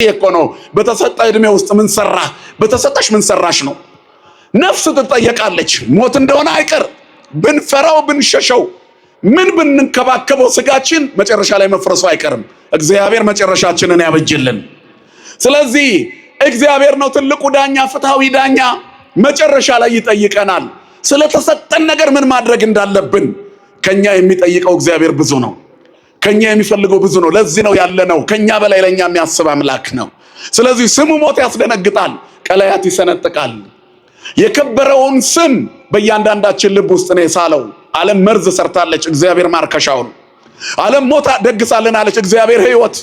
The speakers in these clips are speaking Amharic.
የኮነው በተሰጠ እድሜ ውስጥ ምን ሰራ በተሰጠሽ ምን ሰራሽ ነው። ነፍስ ትጠየቃለች። ሞት እንደሆነ አይቀር ብንፈራው ብንሸሸው ምን ብንንከባከበው ስጋችን መጨረሻ ላይ መፍረሱ አይቀርም። እግዚአብሔር መጨረሻችንን ያበጅልን። ስለዚህ እግዚአብሔር ነው ትልቁ ዳኛ፣ ፍትሃዊ ዳኛ። መጨረሻ ላይ ይጠይቀናል ስለተሰጠን ነገር ምን ማድረግ እንዳለብን። ከኛ የሚጠይቀው እግዚአብሔር ብዙ ነው። ከኛ የሚፈልገው ብዙ ነው። ለዚህ ነው ያለነው ከኛ በላይ ለኛ የሚያስብ አምላክ ነው። ስለዚህ ስሙ ሞት ያስደነግጣል፣ ቀላያት ይሰነጥቃል። የከበረውን ስም በእያንዳንዳችን ልብ ውስጥ ነው የሳለው። ዓለም መርዝ ሰርታለች፣ እግዚአብሔር ማርከሻውን። ዓለም ሞት ደግሳልናለች፣ እግዚአብሔር ሕይወት።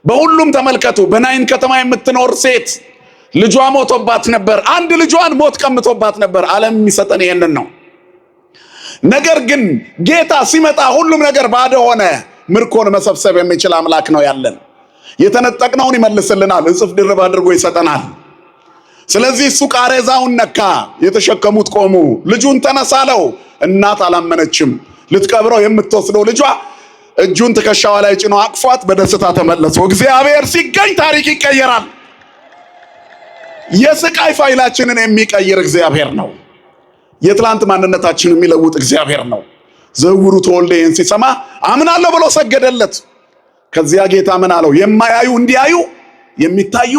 በሁሉም ተመልከቱ። በናይን ከተማ የምትኖር ሴት ልጇ ሞቶባት ነበር። አንድ ልጇን ሞት ቀምቶባት ነበር። ዓለም የሚሰጠን ይሄንን ነው። ነገር ግን ጌታ ሲመጣ ሁሉም ነገር ባዶ ሆነ። ምርኮን መሰብሰብ የሚችል አምላክ ነው ያለን። የተነጠቅነውን ይመልስልናል፣ እጥፍ ድርብ አድርጎ ይሰጠናል። ስለዚህ እሱ ቃሬዛውን ነካ፣ የተሸከሙት ቆሙ። ልጁን ተነሳለው። እናት አላመነችም። ልትቀብረው የምትወስደው ልጇ እጁን ትከሻዋ ላይ ጭኖ አቅፏት በደስታ ተመለሱ። እግዚአብሔር ሲገኝ ታሪክ ይቀየራል። የስቃይ ፋይላችንን የሚቀይር እግዚአብሔር ነው። የትላንት ማንነታችንን የሚለውጥ እግዚአብሔር ነው። ዘውሩ ተወልደ ይህን ሲሰማ አምናለሁ ብሎ ሰገደለት። ከዚያ ጌታ ምን አለው? የማያዩ እንዲያዩ፣ የሚታዩ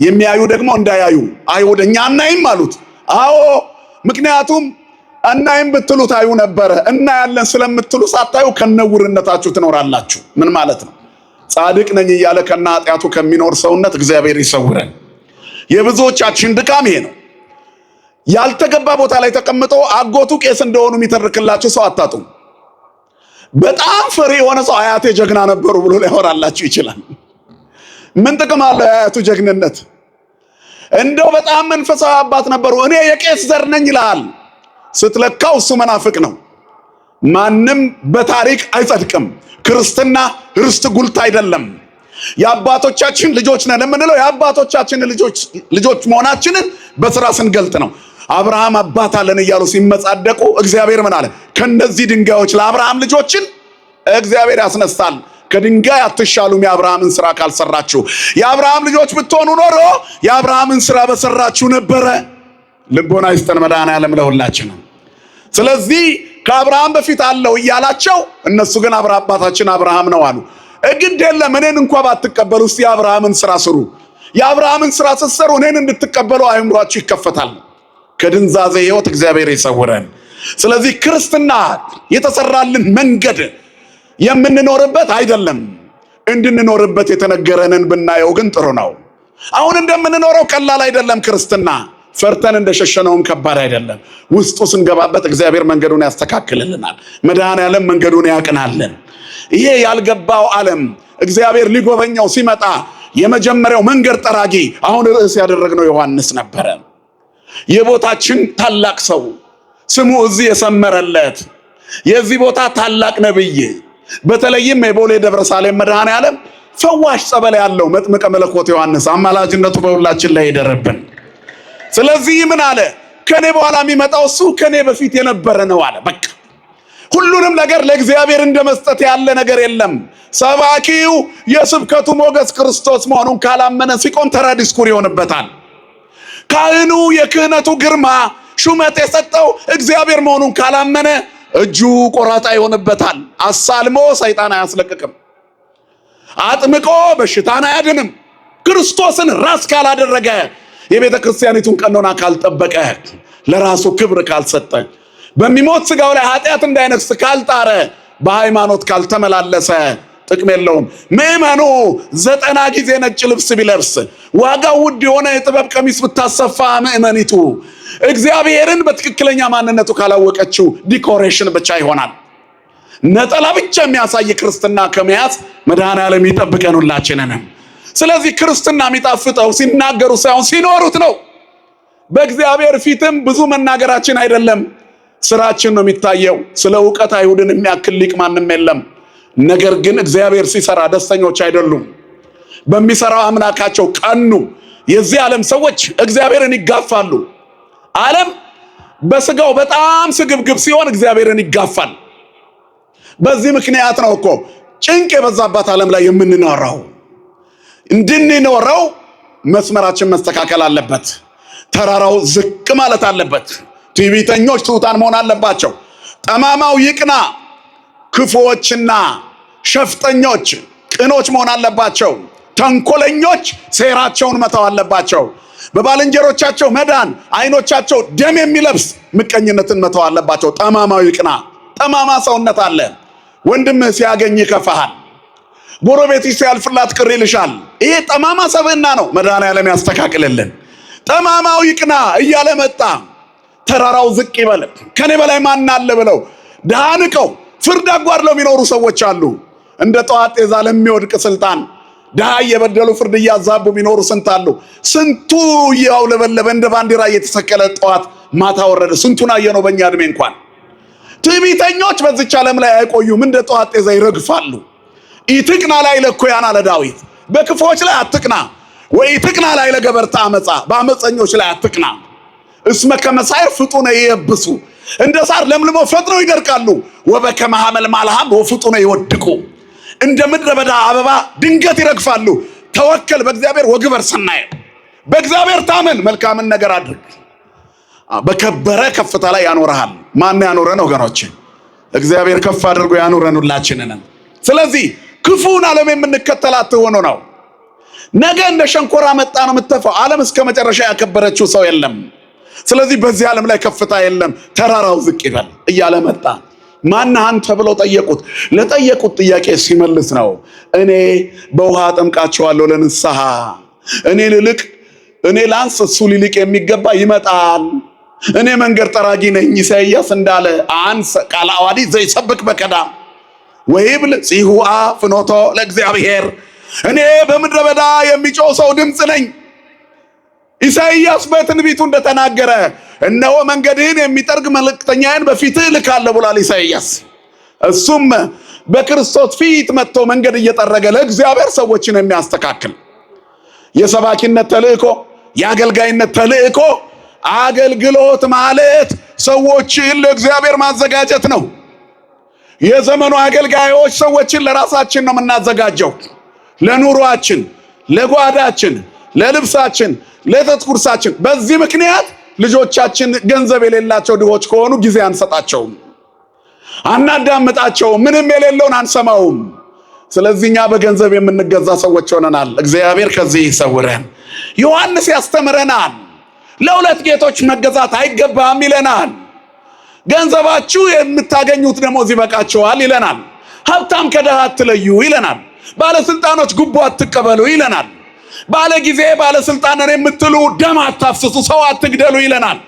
የሚያዩ ደግሞ እንዳያዩ። አይሁድ እኛ አናይም አሉት። አዎ፣ ምክንያቱም አናይም ብትሉ ታዩ ነበረ። እናያለን ስለምትሉ ሳታዩ ከነውርነታችሁ ትኖራላችሁ። ምን ማለት ነው? ጻድቅ ነኝ እያለ ከነ ኃጢአቱ ከሚኖር ሰውነት እግዚአብሔር ይሰውረን። የብዙዎቻችን ድካም ይሄ ነው። ያልተገባ ቦታ ላይ ተቀምጦ አጎቱ ቄስ እንደሆኑ የሚተርክላችሁ ሰው አታጡም። በጣም ፈሪ የሆነ ሰው አያቴ ጀግና ነበሩ ብሎ ሊያወራላችሁ ይችላል። ምን ጥቅም አለው የአያቱ ጀግንነት? እንደው በጣም መንፈሳዊ አባት ነበሩ፣ እኔ የቄስ ዘር ነኝ ይላል። ስትለካው እሱ መናፍቅ ነው። ማንም በታሪክ አይጸድቅም። ክርስትና ርስት ጉልት አይደለም። የአባቶቻችን ልጆች ነን የምንለው የአባቶቻችን ልጆች መሆናችንን በስራ ስንገልጥ ነው። አብርሃም አባት አለን እያሉ ሲመጻደቁ እግዚአብሔር ምን አለ? ከነዚህ ድንጋዮች ለአብርሃም ልጆችን እግዚአብሔር ያስነሳል። ከድንጋይ አትሻሉም የአብርሃምን ስራ ካልሰራችሁ። የአብርሃም ልጆች ብትሆኑ ኖሮ የአብርሃምን ስራ በሰራችሁ ነበረ። ልቦና ይስጠን መድኃኔዓለም ለሁላችንም። ስለዚህ ከአብርሃም በፊት አለው እያላቸው እነሱ ግን አባታችን አብርሃም ነው አሉ። ግድ የለም እኔን እንኳ ባትቀበሉ እስቲ የአብርሃምን ስራ ስሩ። የአብርሃምን ስራ ስትሰሩ እኔን እንድትቀበሉ አእምሯችሁ ይከፈታል። ከድንዛዜ ህይወት እግዚአብሔር ይሰውረን። ስለዚህ ክርስትና የተሰራልን መንገድ የምንኖርበት አይደለም። እንድንኖርበት የተነገረንን ብናየው ግን ጥሩ ነው። አሁን እንደምንኖረው ቀላል አይደለም ክርስትና። ፈርተን እንደሸሸነውም ከባድ አይደለም። ውስጡ ስንገባበት እግዚአብሔር መንገዱን ያስተካክልልናል። መድኃኔዓለም መንገዱን ያቅናልን። ይሄ ያልገባው ዓለም እግዚአብሔር ሊጎበኘው ሲመጣ የመጀመሪያው መንገድ ጠራጊ አሁን ርዕስ ያደረግነው ዮሐንስ ነበረ። የቦታችን ታላቅ ሰው ስሙ እዚህ የሰመረለት የዚህ ቦታ ታላቅ ነብይ፣ በተለይም የቦሌ ደብረ ሳሌም መድኃኔዓለም ፈዋሽ ጸበል ያለው መጥምቀ መለኮት ዮሐንስ አማላጅነቱ በሁላችን ላይ ይደርብን። ስለዚህ ምን አለ? ከኔ በኋላ የሚመጣው እሱ ከኔ በፊት የነበረ ነው አለ። በቃ ሁሉንም ነገር ለእግዚአብሔር እንደመስጠት ያለ ነገር የለም። ሰባኪው የስብከቱ ሞገስ ክርስቶስ መሆኑን ካላመነ ሲቆም ተራ ዲስኩር ይሆንበታል። ካህኑ የክህነቱ ግርማ ሹመት የሰጠው እግዚአብሔር መሆኑን ካላመነ እጁ ቆራጣ ይሆንበታል። አሳልሞ ሰይጣን አያስለቅቅም። አጥምቆ በሽታን አያድንም። ክርስቶስን ራስ ካላደረገ፣ የቤተ ክርስቲያኒቱን ቀኖና ካልጠበቀ፣ ለራሱ ክብር ካልሰጠ፣ በሚሞት ስጋው ላይ ኃጢአት እንዳይነግስ ካልጣረ፣ በሃይማኖት ካልተመላለሰ ጥቅም የለውም። ምእመኑ 90 ጊዜ ነጭ ልብስ ቢለብስ፣ ዋጋው ውድ የሆነ የጥበብ ቀሚስ ብታሰፋ፣ ምእመኒቱ እግዚአብሔርን በትክክለኛ ማንነቱ ካላወቀችው ዲኮሬሽን ብቻ ይሆናል። ነጠላ ብቻ የሚያሳይ ክርስትና ከመያዝ መድኃኔዓለም ይጠብቀን ሁላችንንም። ስለዚህ ክርስትና የሚጣፍጠው ሲናገሩ ሳይሆን ሲኖሩት ነው። በእግዚአብሔር ፊትም ብዙ መናገራችን አይደለም፣ ስራችን ነው የሚታየው። ስለ ዕውቀት አይሁድን የሚያክል ሊቅ ማንም የለም። ነገር ግን እግዚአብሔር ሲሰራ ደስተኞች አይደሉም። በሚሰራው አምላካቸው ቀኑ። የዚህ ዓለም ሰዎች እግዚአብሔርን ይጋፋሉ። ዓለም በስጋው በጣም ስግብግብ ሲሆን እግዚአብሔርን ይጋፋል። በዚህ ምክንያት ነው እኮ ጭንቅ የበዛባት ዓለም ላይ የምንኖረው። እንድንኖረው መስመራችን መስተካከል አለበት። ተራራው ዝቅ ማለት አለበት። ትዕቢተኞች ትሑታን መሆን አለባቸው። ጠማማው ይቅና፣ ክፉዎችና ሸፍጠኞች ቅኖች መሆን አለባቸው። ተንኮለኞች ሴራቸውን መተው አለባቸው። በባልንጀሮቻቸው መዳን ዓይኖቻቸው ደም የሚለብስ ምቀኝነትን መተው አለባቸው። ጠማማው ይቅና። ጠማማ ሰውነት አለ። ወንድምህ ሲያገኝ ይከፋሃል። ጎረቤትሽ ሲያልፍላት ቅር ይልሻል። ይሄ ጠማማ ሰብዕና ነው። መድኃኔዓለም ያስተካክልልን። ጠማማው ይቅና እያለ መጣ። ተራራው ዝቅ ይበል። ከኔ በላይ ማን አለ ብለው ድሃ ንቀው ፍርድ አጓድለው የሚኖሩ ሰዎች አሉ። እንደ ጠዋት ጤዛ ለሚወድቅ ስልጣን ድሃ እየበደሉ ፍርድ እያዛቡ የሚኖሩ ስንት አሉ። ስንቱ እያውለበለበ እንደ ባንዲራ እየተሰቀለ ጠዋት ማታ ወረደ። ስንቱን አየነው በእኛ ዕድሜ እንኳን። ትዕቢተኞች በዚች ዓለም ላይ አይቆዩም፣ እንደ ጠዋት ጤዛ ይረግፋሉ። ኢትቅና ላይ ለኩያን አለ ዳዊት። በክፎች ላይ አትቅና፣ ወይ ኢትቅና ላይ ለገበርታ አመፃ፣ በአመፀኞች ላይ አትቅና። እስመ ከመሳይር ፍጡነ ይየብሱ፣ እንደ ሳር ለምልሞ ፈጥነው ይደርቃሉ። ወበከመ ሐመልማለ ሐምል ወፍጡነ ይወድቁ፣ እንደ ምድረ በዳ አበባ ድንገት ይረግፋሉ። ተወከል በእግዚአብሔር ወግበር ሰናየ፣ በእግዚአብሔር ታመን መልካምን ነገር አድርግ፣ በከበረ ከፍታ ላይ ያኖርሃል። ማን ያኖረን ወገኖች? እግዚአብሔር ከፍ አድርጎ ያኖረን ሁላችንን። ስለዚህ ክፉን ዓለም የምንከተላት ሆኖ ነው። ነገ እንደ ሸንኮራ መጣ ነው የምትተፋው። ዓለም እስከ መጨረሻ ያከበረችው ሰው የለም። ስለዚህ በዚህ ዓለም ላይ ከፍታ የለም። ተራራው ዝቅ ይበል እያለ መጣ። ማነህ አንተ ብለው ጠየቁት። ለጠየቁት ጥያቄ ሲመልስ ነው እኔ በውሃ አጠምቃቸዋለሁ ለንስሐ፣ እኔ ልልቅ፣ እኔ ላንስ፣ እሱ ሊልቅ የሚገባ ይመጣል፣ እኔ መንገድ ጠራጊ ነኝ። ኢሳይያስ እንዳለ አንሰ ቃለ አዋዲ ዘይሰብክ በቀዳም ወይብል ጽሁአ ፍኖቶ ለእግዚአብሔር፣ እኔ በምድረ በዳ የሚጮህ ሰው ድምፅ ነኝ። ኢሳይያስ በትንቢቱ እንደተናገረ እነሆ መንገድህን የሚጠርግ መልእክተኛዬን በፊትህ እልካለሁ ብሏል ኢሳይያስ። እሱም በክርስቶስ ፊት መጥቶ መንገድ እየጠረገ ለእግዚአብሔር ሰዎችን የሚያስተካክል የሰባኪነት ተልእኮ፣ የአገልጋይነት ተልእኮ፣ አገልግሎት ማለት ሰዎችን ለእግዚአብሔር ማዘጋጀት ነው። የዘመኑ አገልጋዮች ሰዎችን ለራሳችን ነው የምናዘጋጀው፣ ለኑሯችን፣ ለጓዳችን፣ ለልብሳችን፣ ለተጥቁርሳችን። በዚህ ምክንያት ልጆቻችን ገንዘብ የሌላቸው ድሆች ከሆኑ ጊዜ አንሰጣቸውም፣ አናዳምጣቸውም፣ ምንም የሌለውን አንሰማውም። ስለዚህ እኛ በገንዘብ የምንገዛ ሰዎች ሆነናል። እግዚአብሔር ከዚህ ይሰውረን። ዮሐንስ ያስተምረናል። ለሁለት ጌቶች መገዛት አይገባም ይለናል። ገንዘባችሁ የምታገኙት ደሞዝ ይበቃችኋል ይለናል። ሀብታም ከድሃ አትለዩ ይለናል። ባለስልጣኖች ጉቦ አትቀበሉ ይለናል። ባለ ጊዜ ባለስልጣን ነን የምትሉ ደም አታፍስሱ፣ ሰው አትግደሉ ይለናል።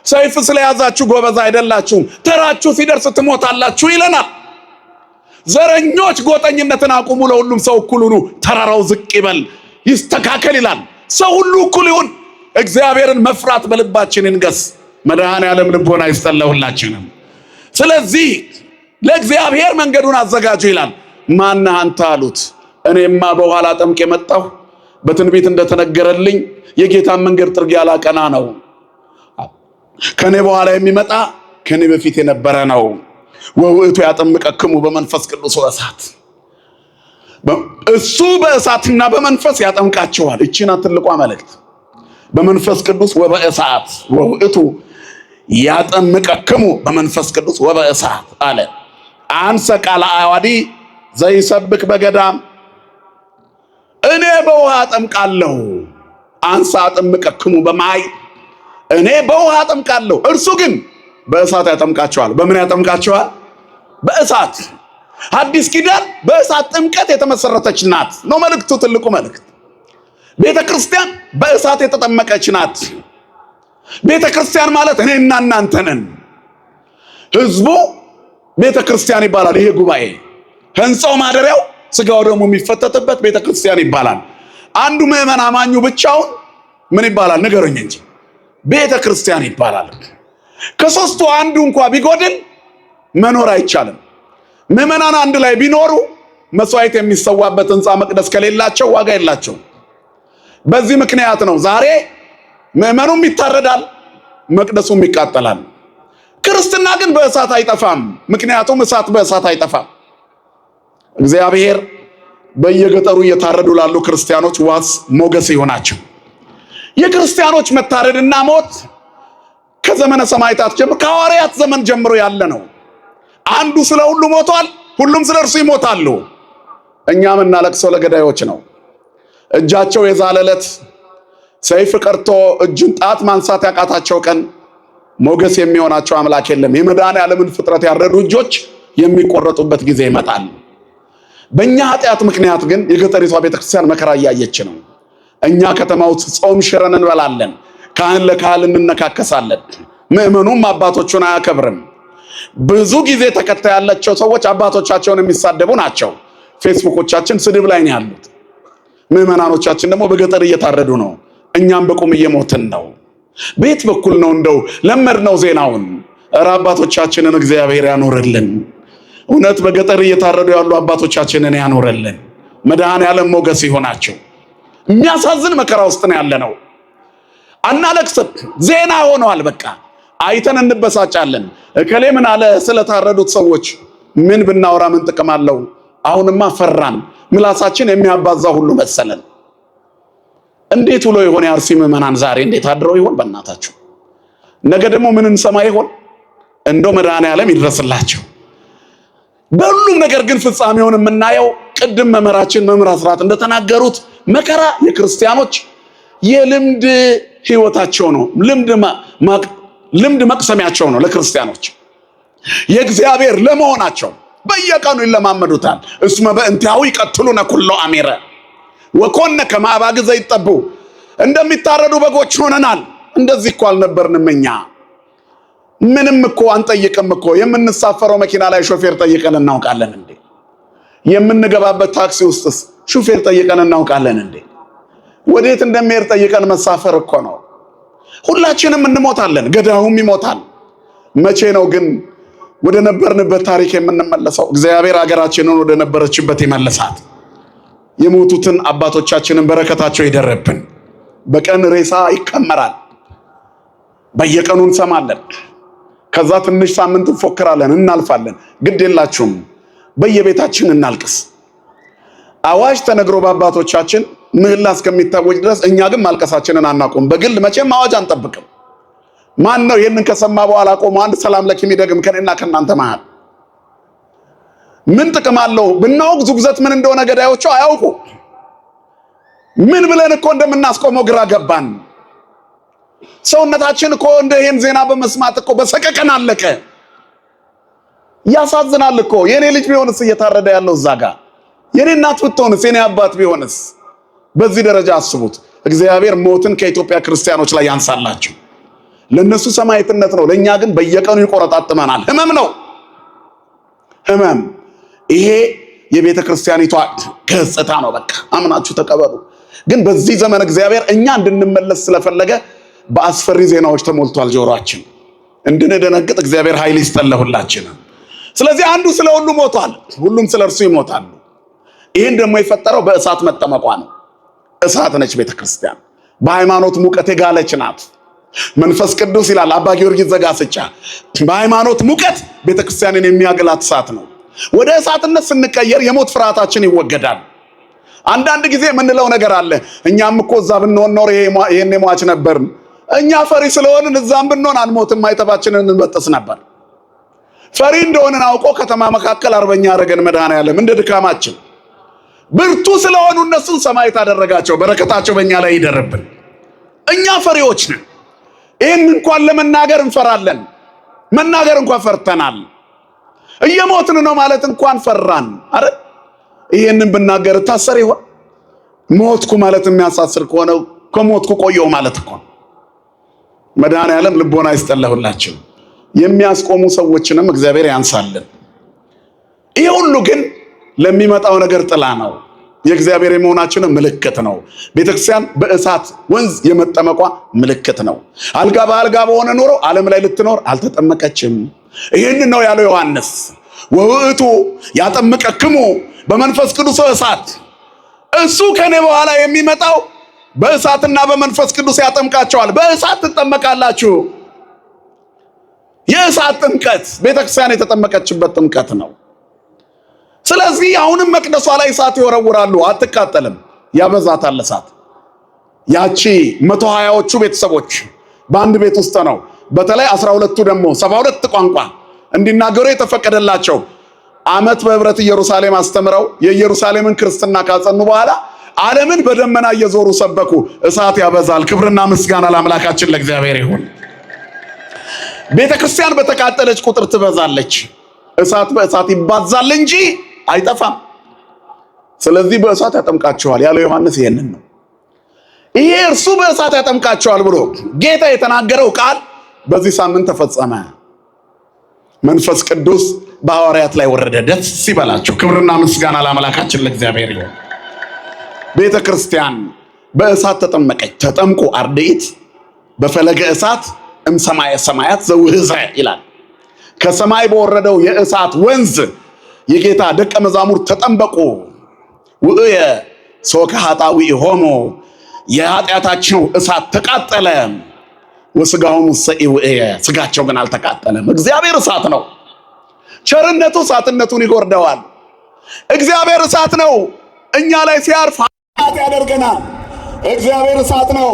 ሰይፍ ስለያዛችሁ ጎበዝ አይደላችሁም፣ ተራችሁ ሲደርስ ትሞታላችሁ ይለናል። ዘረኞች ጎጠኝነትን አቁሙ፣ ለሁሉም ሰው እኩል ሁኑ፣ ተራራው ዝቅ ይበል ይስተካከል ይላል። ሰው ሁሉ እኩል ይሁን። እግዚአብሔርን መፍራት በልባችን ይንገስ። መድኃኔዓለም ልቦና ይስጠን ለሁላችንም። ስለዚህ ለእግዚአብሔር መንገዱን አዘጋጁ ይላል። ማነህ አንተ አሉት። እኔማ በውሃ ላጠምቅ የመጣሁ በትንቢት እንደተነገረልኝ የጌታን መንገድ ጥርጊያ ላቀና ነው። ከኔ በኋላ የሚመጣ ከኔ በፊት የነበረ ነው። ወውእቱ ያጠምቀክሙ በመንፈስ ቅዱስ ወእሳት፣ እሱ በእሳትና በመንፈስ ያጠምቃቸዋል። እቺና ትልቋ መልእክት በመንፈስ ቅዱስ ወበእሳት፣ ወውእቱ ያጠምቀክሙ በመንፈስ ቅዱስ ወበእሳት አለ። አንሰ ቃለ አዋዲ ዘይሰብክ በገዳም፣ እኔ በውሃ አጠምቃለሁ። አንሰ አጠምቀክሙ በማይ፣ እኔ በውሃ አጠምቃለሁ፣ እርሱ ግን በእሳት ያጠምቃቸዋል። በምን ያጠምቃቸዋል? በእሳት። አዲስ ኪዳን በእሳት ጥምቀት የተመሰረተች ናት ነው መልእክቱ፣ ትልቁ መልእክት። ቤተ ክርስቲያን በእሳት የተጠመቀች ናት። ቤተ ክርስቲያን ማለት እኔና እናንተ ነን። ህዝቡ ቤተ ክርስቲያን ይባላል። ይሄ ጉባኤ ህንፃው፣ ማደሪያው፣ ስጋው ደግሞ የሚፈተትበት ቤተ ክርስቲያን ይባላል። አንዱ ምዕመን አማኙ ብቻውን ምን ይባላል? ንገሩኝ እንጂ ቤተ ክርስቲያን ይባላል። ከሶስቱ አንዱ እንኳ ቢጎድል መኖር አይቻልም። ምዕመናን አንድ ላይ ቢኖሩ መስዋዕት የሚሰዋበት ህንፃ መቅደስ ከሌላቸው ዋጋ የላቸውም። በዚህ ምክንያት ነው ዛሬ ምዕመኑም ይታረዳል፣ መቅደሱም ይቃጠላል። ክርስትና ግን በእሳት አይጠፋም። ምክንያቱም እሳት በእሳት አይጠፋም። እግዚአብሔር በየገጠሩ እየታረዱ ላሉ ክርስቲያኖች ዋስ ሞገስ ይሆናቸው። የክርስቲያኖች መታረድና ሞት ከዘመነ ሰማዕታት ጀምሮ ከሐዋርያት ዘመን ጀምሮ ያለ ነው። አንዱ ስለ ሁሉ ሞቷል፣ ሁሉም ስለ እርሱ ይሞታሉ። እኛ የምናለቅሰው ለገዳዮች ነው። እጃቸው የዛለለት ሰይፍ ቀርቶ እጅን ጣት ማንሳት ያቃታቸው ቀን ሞገስ የሚሆናቸው አምላክ የለም። የመድኃኔዓለምን ፍጥረት ያረዱ እጆች የሚቆረጡበት ጊዜ ይመጣል። በእኛ ኃጢአት ምክንያት ግን የገጠሪቷ ቤተክርስቲያን መከራ እያየች ነው። እኛ ከተማ ውስጥ ጾም ሽረን እንበላለን፣ ካህን ለካህን እንነካከሳለን። ምእመኑም አባቶቹን አያከብርም። ብዙ ጊዜ ተከታይ ያላቸው ሰዎች አባቶቻቸውን የሚሳደቡ ናቸው። ፌስቡኮቻችን ስድብ ላይ ነው ያሉት። ምእመናኖቻችን ደግሞ በገጠር እየታረዱ ነው። እኛም በቁም እየሞትን ነው። ቤት በኩል ነው እንደው ለመድነው ዜናውን። እረ አባቶቻችንን እግዚአብሔር ያኖርልን። እውነት በገጠር እየታረዱ ያሉ አባቶቻችንን ያኖርልን። መድኃኔዓለም ሞገስ ይሆናቸው። የሚያሳዝን መከራ ውስጥ ነው ያለነው። አናለቅስም፣ ዜና ሆኗል። በቃ አይተን እንበሳጫለን። እከሌ ምን አለ ስለታረዱት ሰዎች ምን ብናወራ ምን ጥቅም አለው? አሁንማ ፈራን። ምላሳችን የሚያባዛ ሁሉ መሰለን። እንዴት ውሎ ይሆን የአርሲ ምዕመናን ዛሬ እንዴት አድረው ይሆን? በእናታችሁ ነገ ደግሞ ምን እንሰማ ይሆን? እንደው መድኃኔዓለም ይድረስላቸው። በሁሉም ነገር ግን ፍጻሜውን የምናየው ቅድም መምህራችን መምህር አስራት እንደተናገሩት መከራ የክርስቲያኖች የልምድ ህይወታቸው ነው። ልምድ መቅሰሚያቸው ነው። ለክርስቲያኖች የእግዚአብሔር ለመሆናቸው በየቀኑ ይለማመዱታል። እስመ በእንቲአሁ ይቀትሉነ ኩሎ አሜረ ወኮነ ከመ አባግ ዘይጠቡ። እንደሚታረዱ በጎች ሆነናል። እንደዚህ እኮ አልነበርንም እኛ። ምንም እኮ አንጠይቅም እኮ። የምንሳፈረው መኪና ላይ ሾፌር ጠይቀን እናውቃለን እንዴ? የምንገባበት ታክሲ ውስጥስ ሾፌር ጠይቀን እናውቃለን እንዴ? ወዴት እንደሚሄድ ጠይቀን መሳፈር እኮ ነው። ሁላችንም እንሞታለን፣ ገዳዩም ይሞታል። መቼ ነው ግን ወደ ነበርንበት ታሪክ የምንመለሰው? እግዚአብሔር ሀገራችንን ወደ ነበረችበት ይመልሳት። የሞቱትን አባቶቻችንን በረከታቸው ይደረብን። በቀን ሬሳ ይከመራል፣ በየቀኑ እንሰማለን። ከዛ ትንሽ ሳምንት እንፎክራለን፣ እናልፋለን። ግድ የላችሁም፣ በየቤታችን እናልቅስ። አዋጅ ተነግሮ በአባቶቻችን ምህላ እስከሚታወጅ ድረስ እኛ ግን ማልቀሳችንን አናቆም። በግል መቼም አዋጅ አንጠብቅም። ማን ነው ይህንን ከሰማ በኋላ ቆሞ አንድ ሰላም ለኪ የሚደግም ከኔና ከእናንተ መሃል? ምን ጥቅም አለው? ብናውቅ ዙግዘት ምን እንደሆነ ገዳዮቹ አያውቁ። ምን ብለን እኮ እንደምናስቆመው ግራ ገባን። ሰውነታችን እኮ እንደ ይሄን ዜና በመስማት እኮ በሰቀቀን አለቀ። ያሳዝናል እኮ። የኔ ልጅ ቢሆንስ እየታረደ ያለው እዛ ጋር፣ የኔ እናት ብትሆንስ፣ የኔ አባት ቢሆንስ? በዚህ ደረጃ አስቡት። እግዚአብሔር ሞትን ከኢትዮጵያ ክርስቲያኖች ላይ ያንሳላችሁ። ለነሱ ሰማዕትነት ነው፣ ለኛ ግን በየቀኑ ይቆረጣጥመናል። ህመም ነው፣ ህመም። ይሄ የቤተ ክርስቲያኒቷ ገጽታ ነው። በቃ አምናችሁ ተቀበሉ። ግን በዚህ ዘመን እግዚአብሔር እኛ እንድንመለስ ስለፈለገ በአስፈሪ ዜናዎች ተሞልቷል ጆሮአችን። እንድንደነግጥ እግዚአብሔር ኃይል ይስጠን። ስለዚህ አንዱ ስለ ሁሉ ሞቷል፣ ሁሉም ስለ እርሱ ይሞታሉ። ይህን ደግሞ የፈጠረው በእሳት መጠመቋ ነው። እሳት ነች ቤተ ክርስቲያን፣ በሃይማኖት ሙቀት የጋለች ናት። መንፈስ ቅዱስ ይላል አባ ጊዮርጊስ ዘጋስጫ፣ በሃይማኖት ሙቀት ቤተ ክርስቲያንን የሚያገላት እሳት ነው። ወደ እሳትነት ስንቀየር የሞት ፍርሃታችን ይወገዳል። አንዳንድ ጊዜ የምንለው ነገር አለ። እኛም እኮ እዛ ብንሆን ኖር ይሄን የሟች ነበርን። እኛ ፈሪ ስለሆንን እዛም ብንሆን አንሞትም፣ አይተባችንን እንበጥስ ነበር። ፈሪ እንደሆንን አውቆ ከተማ መካከል አርበኛ አረገን መድኃኔዓለም እንደ ድካማችን። ብርቱ ስለሆኑ እነሱን ሰማዕት አደረጋቸው። በረከታቸው በእኛ ላይ ይደርብን። እኛ ፈሪዎች ነን። ይህን እንኳን ለመናገር እንፈራለን። መናገር እንኳን ፈርተናል። እየሞትን ነው ማለት እንኳን ፈራን። አረ ይሄንን ብናገር ታሰር ይሆን? ሞትኩ ማለት የሚያሳስር ከሆነ ከሞትኩ ቆየው ማለት እኮ። መድኃኔዓለም ልቦና ይስጠላሁላችሁ። የሚያስቆሙ ሰዎችንም እግዚአብሔር ያንሳልን። ይሄ ሁሉ ግን ለሚመጣው ነገር ጥላ ነው። የእግዚአብሔር የመሆናችን ምልክት ነው። ቤተክርስቲያን በእሳት ወንዝ የመጠመቋ ምልክት ነው። አልጋ በአልጋ በሆነ ኑሮ ዓለም ላይ ልትኖር አልተጠመቀችም። ይህን ነው ያለው ዮሐንስ። ወውእቱ ያጠምቀክሙ በመንፈስ ቅዱስ እሳት፣ እሱ ከኔ በኋላ የሚመጣው በእሳትና በመንፈስ ቅዱስ ያጠምቃቸዋል። በእሳት ትጠመቃላችሁ። የእሳት ጥምቀት ቤተክርስቲያን የተጠመቀችበት ጥምቀት ነው። ስለዚህ አሁንም መቅደሷ ላይ እሳት ይወረውራሉ፣ አትቃጠልም፣ ያበዛታል እሳት። ያቺ 120ዎቹ ቤተሰቦች በአንድ ቤት ውስጥ ነው። በተለይ 12ቱ ደግሞ 72 ቋንቋ እንዲናገሩ የተፈቀደላቸው ዓመት በህብረት ኢየሩሳሌም አስተምረው የኢየሩሳሌምን ክርስትና ካጸኑ በኋላ ዓለምን በደመና እየዞሩ ሰበኩ። እሳት ያበዛል። ክብርና ምስጋና ለአምላካችን ለእግዚአብሔር ይሁን። ቤተ ክርስቲያን በተቃጠለች ቁጥር ትበዛለች። እሳት በእሳት ይባዛል እንጂ አይጠፋም። ስለዚህ በእሳት ያጠምቃቸዋል ያለው ዮሐንስ ይሄንን ነው። ይሄ እርሱ በእሳት ያጠምቃቸዋል ብሎ ጌታ የተናገረው ቃል በዚህ ሳምንት ተፈጸመ። መንፈስ ቅዱስ በሐዋርያት ላይ ወረደ። ደስ ይበላቸው። ክብርና ምስጋና ለአምላካችን ለእግዚአብሔር ይሁን። ቤተ ክርስቲያን በእሳት ተጠመቀች። ተጠምቁ አርድእት በፈለገ እሳት እምሰማየ ሰማያት ዘውህዘ ይላል። ከሰማይ በወረደው የእሳት ወንዝ የጌታ ደቀ መዛሙርት ተጠምበቁ። ውእየ ሶከ ኃጣውኢሆሙ የኃጢአታቸው እሳት ተቃጠለ። ወስጋሆሙ ሰኢውእየ ስጋቸው ግን አልተቃጠለም። እግዚአብሔር እሳት ነው። ቸርነቱ እሳትነቱን ይጎርደዋል። እግዚአብሔር እሳት ነው። እኛ ላይ ሲያርፍ ኃጢአት ያደርገናል። እግዚአብሔር እሳት ነው።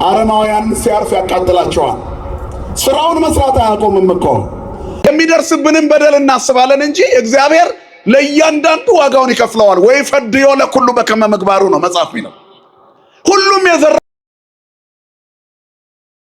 አረማውያን ሲያርፍ ያቃጥላቸዋል። ስራውን መስራት አያቆምም እኮ። የሚደርስብንም በደል እናስባለን እንጂ እግዚአብሔር ለእያንዳንዱ ዋጋውን ይከፍለዋል። ወይ ፈድዮ ለኩሉ በከመ ምግባሩ ነው መጽሐፍ ነው። ሁሉም የዘራ